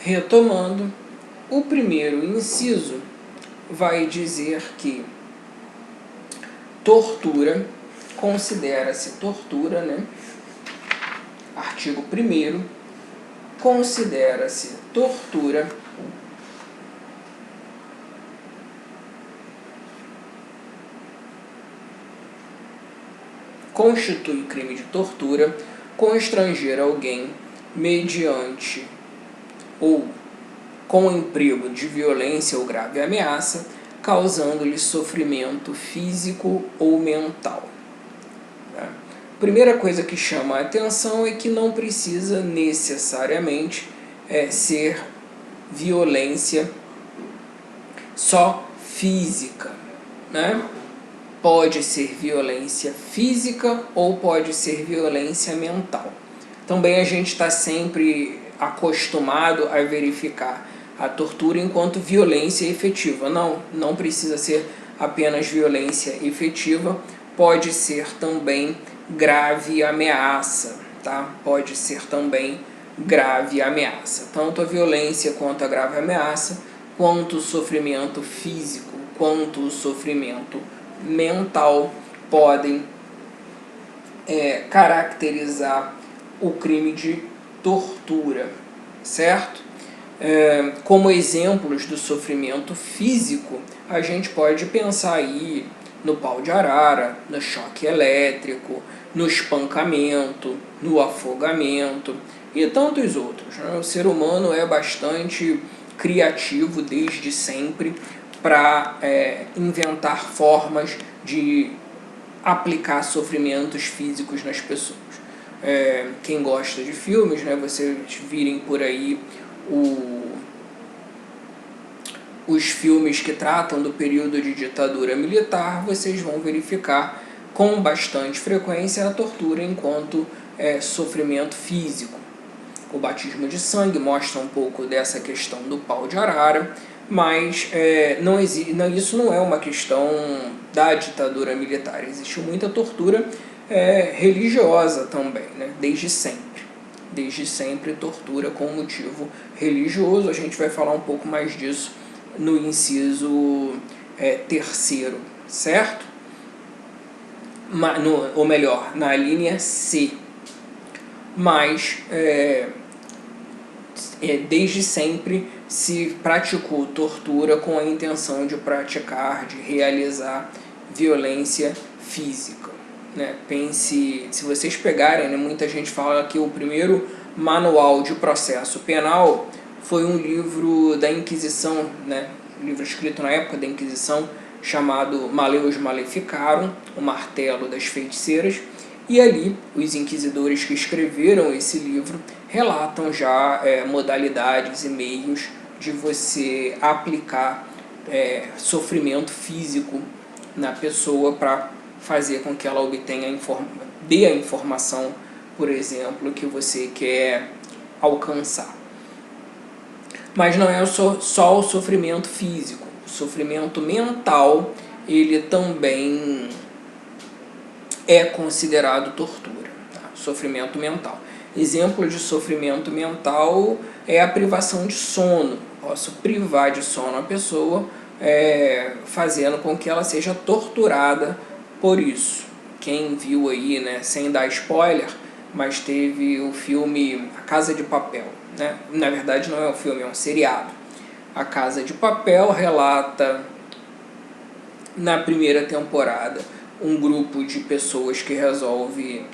Retomando, o primeiro inciso vai dizer que tortura, considera-se tortura, né? Artigo 1º, considera-se tortura constitui crime de tortura constranger alguém mediante ou com emprego de violência ou grave ameaça, causando-lhe sofrimento físico ou mental. Primeira coisa que chama a atenção é que não precisa necessariamente ser violência só física, né? Pode ser violência física ou pode ser violência mental. Também a gente está sempre acostumado a verificar a tortura enquanto violência efetiva. Não precisa ser apenas violência efetiva, pode ser também grave ameaça, tá? Pode ser também grave ameaça. Tanto a violência quanto a grave ameaça, quanto o sofrimento físico, quanto o sofrimento mental podem caracterizar o crime de tortura, certo? Como exemplos do sofrimento físico, a gente pode pensar aí no pau de arara, no choque elétrico, no espancamento, no afogamento e tantos outros, né? O ser humano é bastante criativo desde sempre para inventar formas de aplicar sofrimentos físicos nas pessoas. Quem gosta de filmes, né, vocês virem por aí os filmes que tratam do período de ditadura militar, vocês vão verificar com bastante frequência a tortura enquanto sofrimento físico. O batismo de sangue mostra um pouco dessa questão do pau de arara, mas isso não é uma questão da ditadura militar. Existe muita tortura religiosa também, né? Desde sempre tortura com motivo religioso. A gente vai falar um pouco mais disso no inciso 3º, certo? Ou melhor, na linha C. Mas desde sempre se praticou tortura com a intenção de realizar violência física, né? Pense, se vocês pegarem, né, muita gente fala que o primeiro manual de processo penal foi um livro da Inquisição, né? Um livro escrito na época da Inquisição, chamado Maleus Maleficarum, o martelo das feiticeiras, e ali os inquisidores que escreveram esse livro relatam já modalidades e meios de você aplicar sofrimento físico na pessoa para fazer com que ela obtenha dê a informação, por exemplo, que você quer alcançar. Mas não é só o sofrimento físico. O sofrimento mental, ele também é considerado tortura. Tá? Sofrimento mental. Exemplo de sofrimento mental é a privação de sono. Posso privar de sono a pessoa, fazendo com que ela seja torturada por isso. Quem viu aí, né, sem dar spoiler, mas teve o filme A Casa de Papel, né? Na verdade não é um filme, é um seriado. A Casa de Papel relata, na primeira temporada, um grupo de pessoas que resolve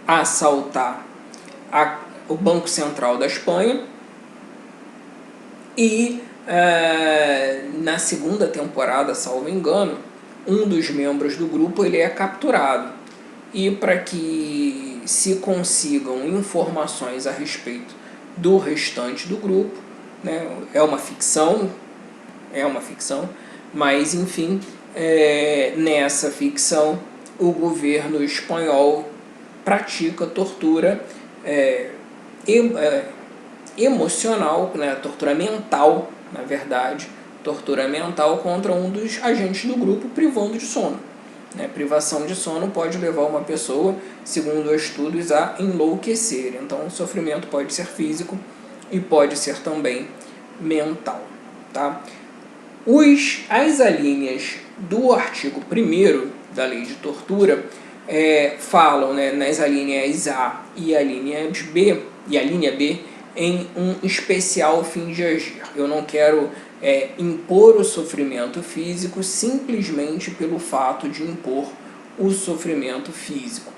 assaltar o Banco Central da Espanha, e na segunda temporada, salvo engano, um dos membros do grupo ele é capturado, e para que se consigam informações a respeito do restante do grupo, né, é uma ficção, mas enfim, nessa ficção o governo espanhol pratica tortura emocional, né, tortura mental, na verdade, tortura mental contra um dos agentes do grupo, privando de sono. Privação de sono pode levar uma pessoa, segundo estudos, a enlouquecer. Então o sofrimento pode ser físico e pode ser também mental, tá? As alíneas do artigo 1º da lei de tortura falam, né, nas alíneas A e a linha B em um especial fim de agir. Eu não quero impor o sofrimento físico simplesmente pelo fato de impor o sofrimento físico.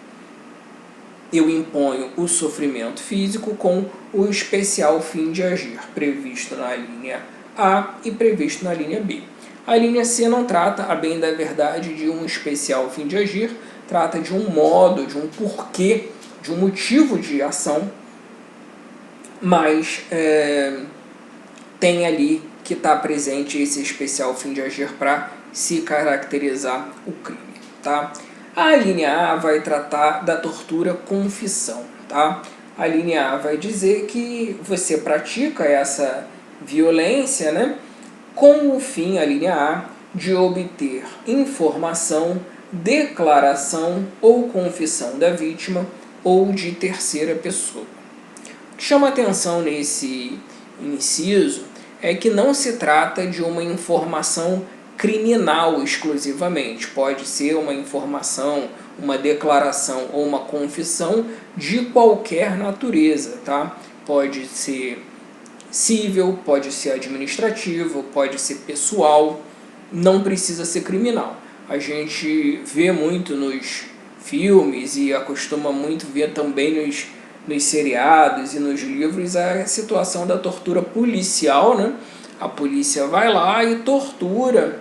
Eu imponho o sofrimento físico com o especial fim de agir, previsto na linha A e previsto na linha B. A linha C não trata, a bem da verdade, de um especial fim de agir, trata de um modo, de um porquê, de um motivo de ação, mas tem ali que está presente esse especial fim de agir para se caracterizar o crime, tá? A linha A vai tratar da tortura confissão, tá? A linha A vai dizer que você pratica essa violência, né, com o fim, a linha A, de obter informação, declaração ou confissão da vítima ou de terceira pessoa. O que chama atenção nesse inciso é que não se trata de uma informação criminal exclusivamente. Pode ser uma informação, uma declaração ou uma confissão de qualquer natureza, tá? Pode ser civil, pode ser administrativo, pode ser pessoal, não precisa ser criminal. A gente vê muito nos filmes e acostuma muito ver também nos seriados e nos livros a situação da tortura policial, né? A polícia vai lá e tortura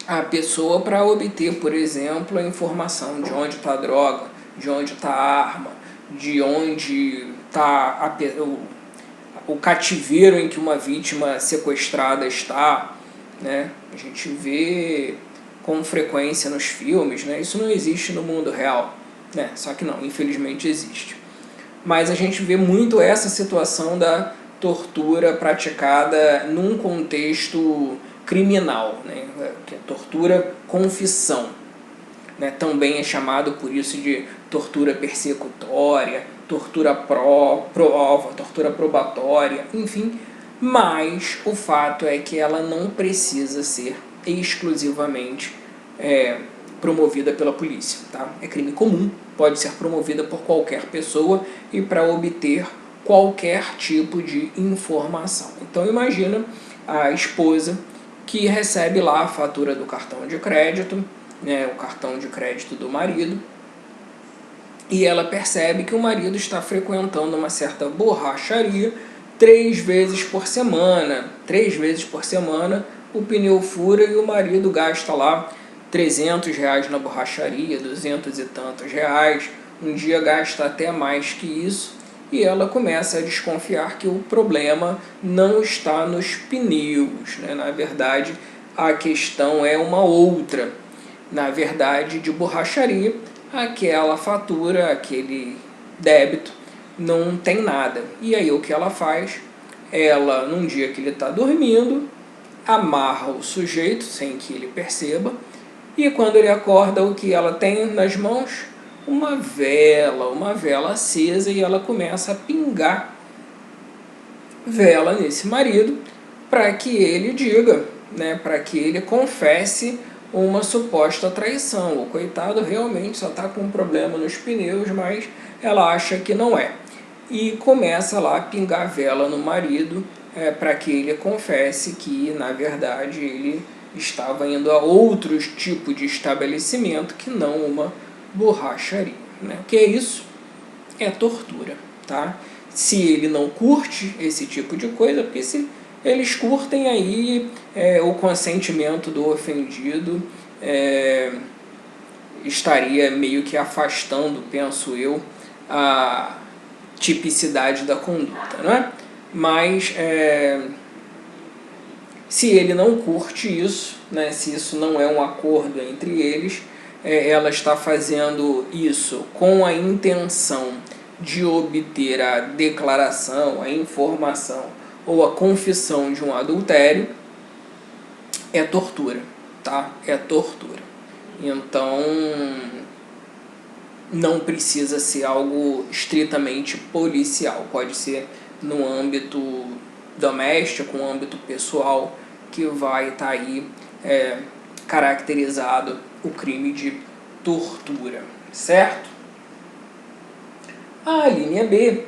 a pessoa para obter, por exemplo, a informação de onde está a droga, de onde está a arma, de onde está o cativeiro em que uma vítima sequestrada está, né? A gente vê com frequência nos filmes, né? Isso não existe no mundo real, né? Só que não, infelizmente existe. Mas a gente vê muito essa situação da tortura praticada num contexto criminal, né? Que é tortura confissão, né? Também é chamado por isso de tortura persecutória, tortura prova, tortura probatória, enfim. Mas o fato é que ela não precisa ser exclusivamente promovida pela polícia, tá? É crime comum, pode ser promovida por qualquer pessoa e para obter qualquer tipo de informação. Então imagina a esposa que recebe lá a fatura do cartão de crédito, né, o cartão de crédito do marido, e ela percebe que o marido está frequentando uma certa borracharia 3 vezes por semana. 3 vezes por semana o pneu fura e o marido gasta lá R$300 na borracharia, 200 e tantos reais, um dia gasta até mais que isso, e ela começa a desconfiar que o problema não está nos pneus, né? Na verdade, a questão é uma outra. Na verdade, de borracharia, aquela fatura, aquele débito, não tem nada. E aí o que ela faz? Ela, num dia que ele está dormindo, amarra o sujeito sem que ele perceba, e quando ele acorda, o que ela tem nas mãos? Uma vela acesa, e ela começa a pingar vela nesse marido para que ele diga, né, para que ele confesse uma suposta traição. O coitado realmente só está com um problema nos pneus, mas ela acha que não é. E começa lá a pingar vela no marido para que ele confesse que, na verdade, ele estava indo a outros tipos de estabelecimento que não uma borracharia, né? O que é isso? É tortura, tá? Se ele não curte esse tipo de coisa, porque se eles curtem, aí o consentimento do ofendido estaria meio que afastando, penso eu, a tipicidade da conduta, né? Mas se ele não curte isso, né, se isso não é um acordo entre eles, ela está fazendo isso com a intenção de obter a declaração, a informação ou a confissão de um adultério, é tortura, tá? É tortura. Então, não precisa ser algo estritamente policial, pode ser no âmbito doméstico, no âmbito pessoal, que vai estar aí caracterizado o crime de tortura, certo? A linha B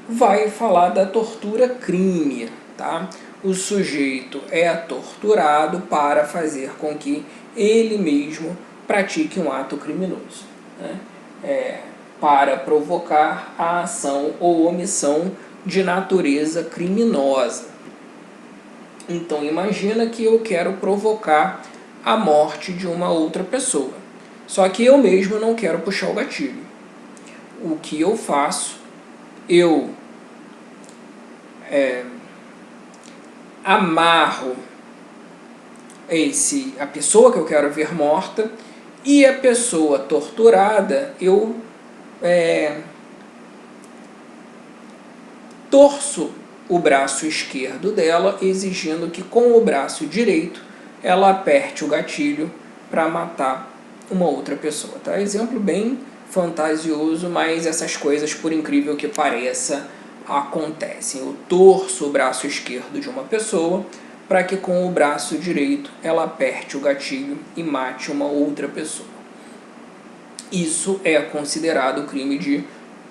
vai falar da tortura crime, tá? O sujeito é torturado para fazer com que ele mesmo pratique um ato criminoso, né? Para provocar a ação ou omissão de natureza criminosa. Então imagina que eu quero provocar a morte de uma outra pessoa, só que eu mesmo não quero puxar o gatilho. O que eu faço? Eu amarro a pessoa que eu quero ver morta, e a pessoa torturada eu torço o braço esquerdo dela, exigindo que com o braço direito ela aperte o gatilho para matar uma outra pessoa. Tá? Exemplo bem fantasioso, mas essas coisas, por incrível que pareça, acontecem. Eu torço o braço esquerdo de uma pessoa para que com o braço direito ela aperte o gatilho e mate uma outra pessoa. Isso é considerado crime de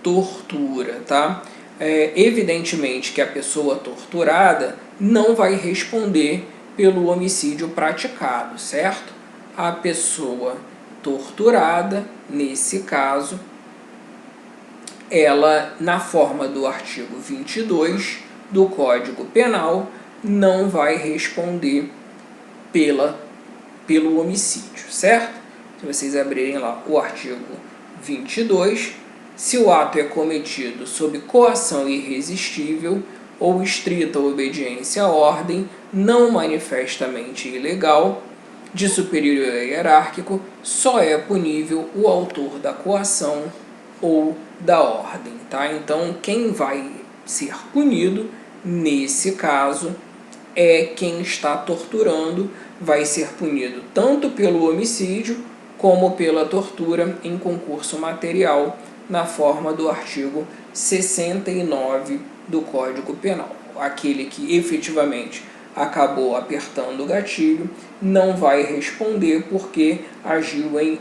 tortura, tá? Evidentemente que a pessoa torturada não vai responder pelo homicídio praticado, certo? A pessoa torturada, nesse caso, ela, na forma do artigo 22 do Código Penal, não vai responder pelo homicídio, certo? Se vocês abrirem lá o artigo 22, se o ato é cometido sob coação irresistível ou estrita obediência à ordem, não manifestamente ilegal, de superior hierárquico, só é punível o autor da coação ou da ordem, tá? Então, quem vai ser punido, nesse caso, é quem está torturando, vai ser punido tanto pelo homicídio como pela tortura em concurso material, na forma do artigo 69 do Código Penal. Aquele que efetivamente acabou apertando o gatilho não vai responder porque agiu em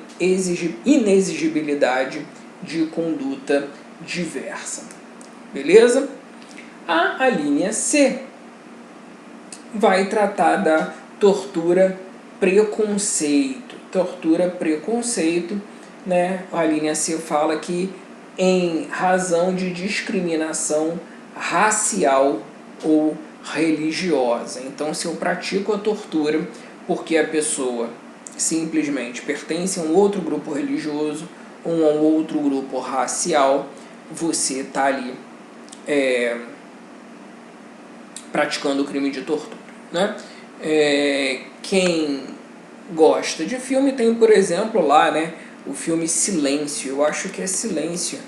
inexigibilidade de conduta diversa. Beleza? A linha C vai tratar da tortura preconceito. Tortura preconceito, né? A linha C fala que em razão de discriminação racial ou religiosa. Então, se eu pratico a tortura porque a pessoa simplesmente pertence a um outro grupo religioso ou a um outro grupo racial, você está ali praticando o crime de tortura, né? Quem gosta de filme tem, por exemplo, lá, né, o filme Silêncio, eu acho que é Silêncio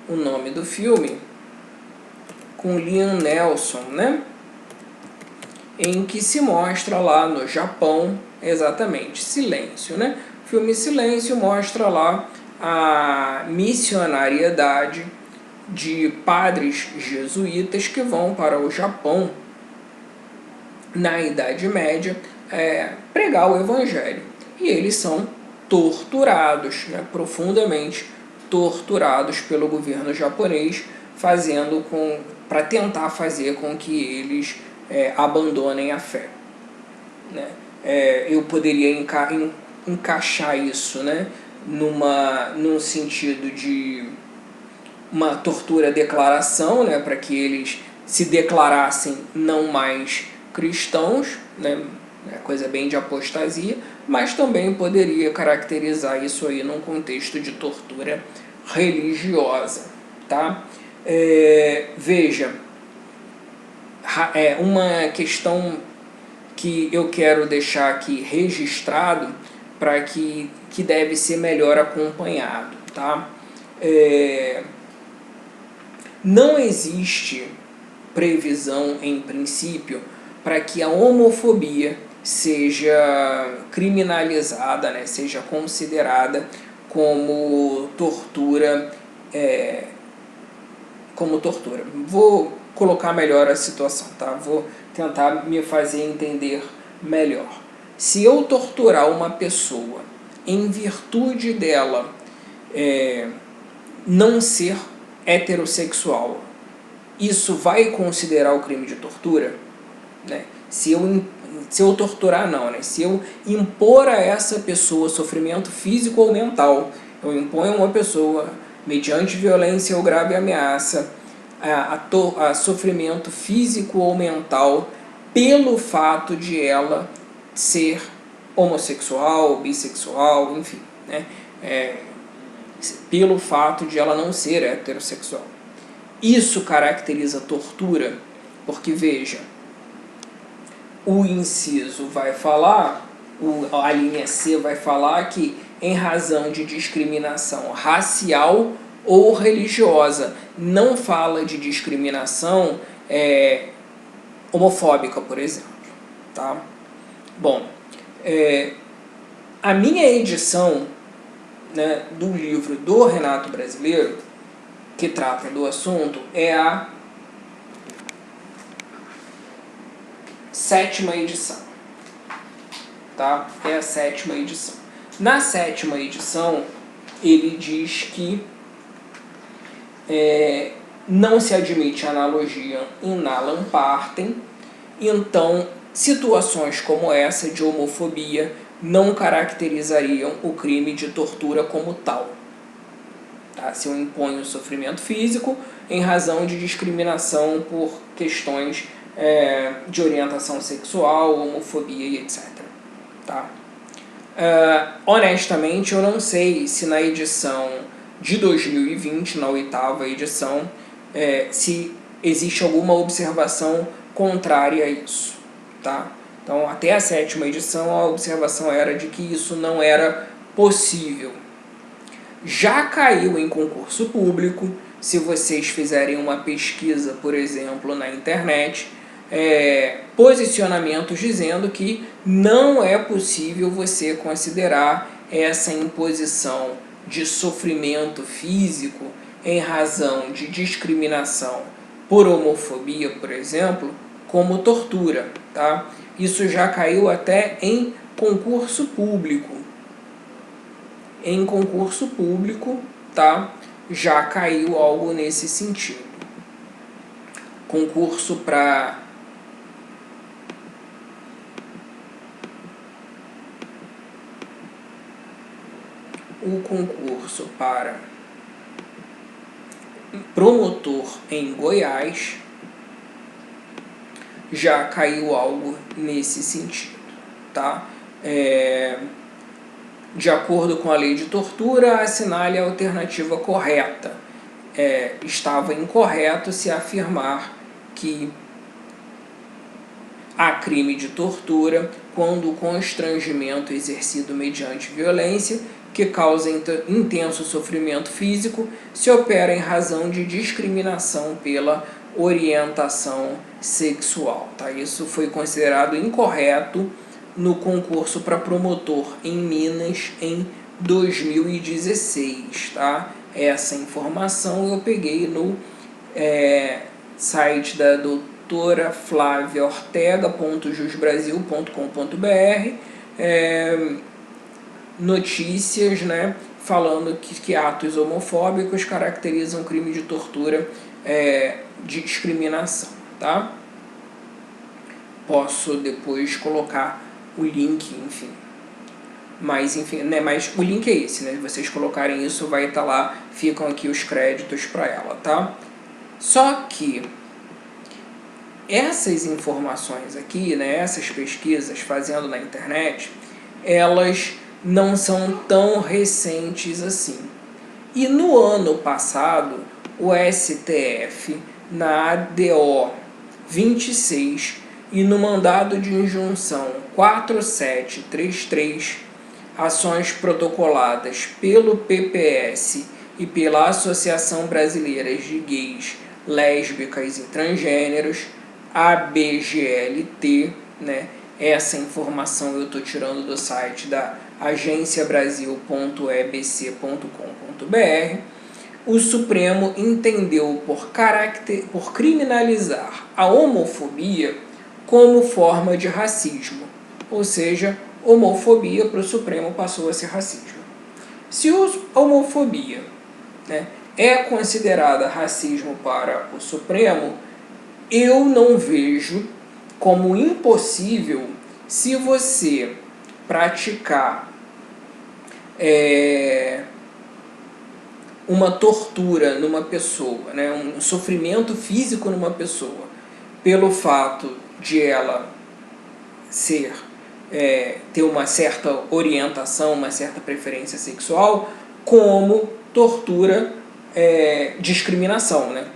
o nome do filme, com Liam Neeson, né? Em que se mostra lá no Japão, exatamente, Silêncio, né? O filme Silêncio mostra lá a missionariedade de padres jesuítas que vão para o Japão na Idade Média pregar o Evangelho. E eles são torturados, né, profundamente torturados pelo governo japonês, para tentar fazer com que eles abandonem a fé. Né? Eu poderia encaixar isso, né, num sentido de uma tortura declaração, né, para que eles se declarassem não mais cristãos, né, coisa bem de apostasia, mas também poderia caracterizar isso aí num contexto de tortura religiosa, tá? Veja, uma questão que eu quero deixar aqui registrado para que deve ser melhor acompanhado, tá? Não existe previsão, em princípio, para que a homofobia seja criminalizada, né, seja considerada como tortura como tortura. Vou colocar melhor a situação, tá? Vou tentar me fazer entender melhor. Se eu torturar uma pessoa em virtude dela não ser heterossexual, isso vai considerar o crime de tortura? Né? Se eu torturar, não, né? Se eu impor a essa pessoa sofrimento físico ou mental, eu imponho a uma pessoa, mediante violência ou grave ameaça, a sofrimento físico ou mental pelo fato de ela ser homossexual, bissexual, enfim, né? Pelo fato de ela não ser heterossexual. Isso caracteriza tortura, porque, veja, o inciso vai falar, a linha C vai falar que em razão de discriminação racial ou religiosa. Não fala de discriminação homofóbica, por exemplo. Tá? Bom, a minha edição, né, do livro do Renato Brasileiro, que trata do assunto, é a 7ª edição. Tá? É a 7ª edição. Na 7ª edição, ele diz que não se admite analogia in nalem partem, então situações como essa de homofobia não caracterizariam o crime de tortura como tal. Tá? Se eu imponho sofrimento físico em razão de discriminação por questões de orientação sexual, homofobia e etc. Tá? Honestamente, eu não sei se na edição de 2020, na 8ª edição, se existe alguma observação contrária a isso. Tá? Então, até a 7ª edição, a observação era de que isso não era possível. Já caiu em concurso público, se vocês fizerem uma pesquisa, por exemplo, na internet, posicionamentos dizendo que não é possível você considerar essa imposição de sofrimento físico em razão de discriminação por homofobia, por exemplo, como tortura. Tá? Isso já caiu até em concurso público. Em concurso público, tá? Já caiu algo nesse sentido. Concurso para o concurso para promotor em Goiás, já caiu algo nesse sentido, tá? De acordo com a lei de tortura, assinale a alternativa correta. Estava incorreto se afirmar que há crime de tortura quando o constrangimento exercido mediante violência que causa intenso sofrimento físico se opera em razão de discriminação pela orientação sexual. Tá? Isso foi considerado incorreto no concurso para promotor em Minas em 2016. Tá? Essa informação eu peguei no site da doutora Flávia Ortega.jusbrasil.com.br, notícias, né, falando que atos homofóbicos caracterizam crime de tortura de discriminação. Tá? Posso depois colocar o link, enfim. Mas o link é esse, né? Vocês colocarem isso, vai estar lá, ficam aqui os créditos para ela, tá? Só que essas informações aqui, né, essas pesquisas fazendo na internet, elas não são tão recentes assim. E no ano passado, o STF, na ADO 26 e no mandado de injunção 4733, ações protocoladas pelo PPS e pela Associação Brasileira de Gays, Lésbicas e Transgêneros, ABGLT, né? Essa informação eu estou tirando do site da agenciabrasil.ebc.com.br, o Supremo entendeu por criminalizar a homofobia como forma de racismo. Ou seja, homofobia para o Supremo passou a ser racismo. Se a homofobia, né, é considerada racismo para o Supremo, eu não vejo como impossível, se você praticar uma tortura numa pessoa, né, um sofrimento físico numa pessoa, pelo fato de ela ter uma certa orientação, uma certa preferência sexual, como tortura, discriminação, né?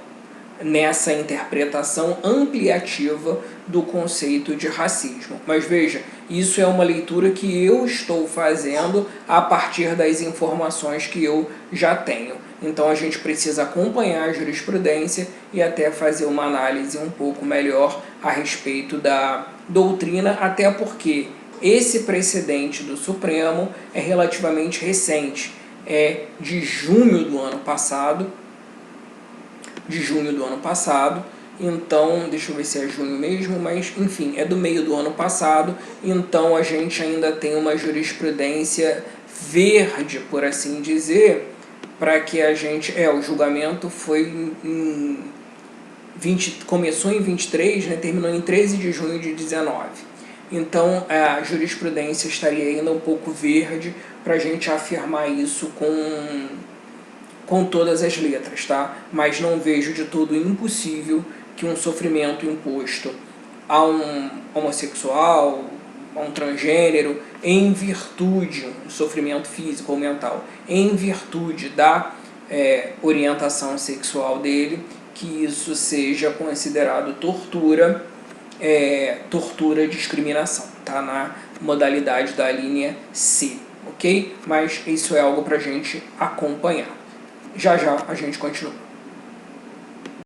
Nessa interpretação ampliativa do conceito de racismo. Mas veja, isso é uma leitura que eu estou fazendo a partir das informações que eu já tenho. Então a gente precisa acompanhar a jurisprudência e até fazer uma análise um pouco melhor a respeito da doutrina, até porque esse precedente do Supremo é relativamente recente, é de junho do ano passado, então, deixa eu ver se é junho mesmo, mas enfim, é do meio do ano passado, então a gente ainda tem uma jurisprudência verde, por assim dizer, para que a gente... o julgamento foi começou em 23, né, terminou em 13 de junho de 19. Então, a jurisprudência estaria ainda um pouco verde para a gente afirmar isso com todas as letras, tá? Mas não vejo de todo impossível que um sofrimento imposto a um homossexual, a um transgênero, em virtude, um sofrimento físico ou mental, em virtude da orientação sexual dele, que isso seja considerado tortura, tortura e discriminação, tá? Na modalidade da linha C, ok? Mas isso é algo para a gente acompanhar. Já já a gente continua.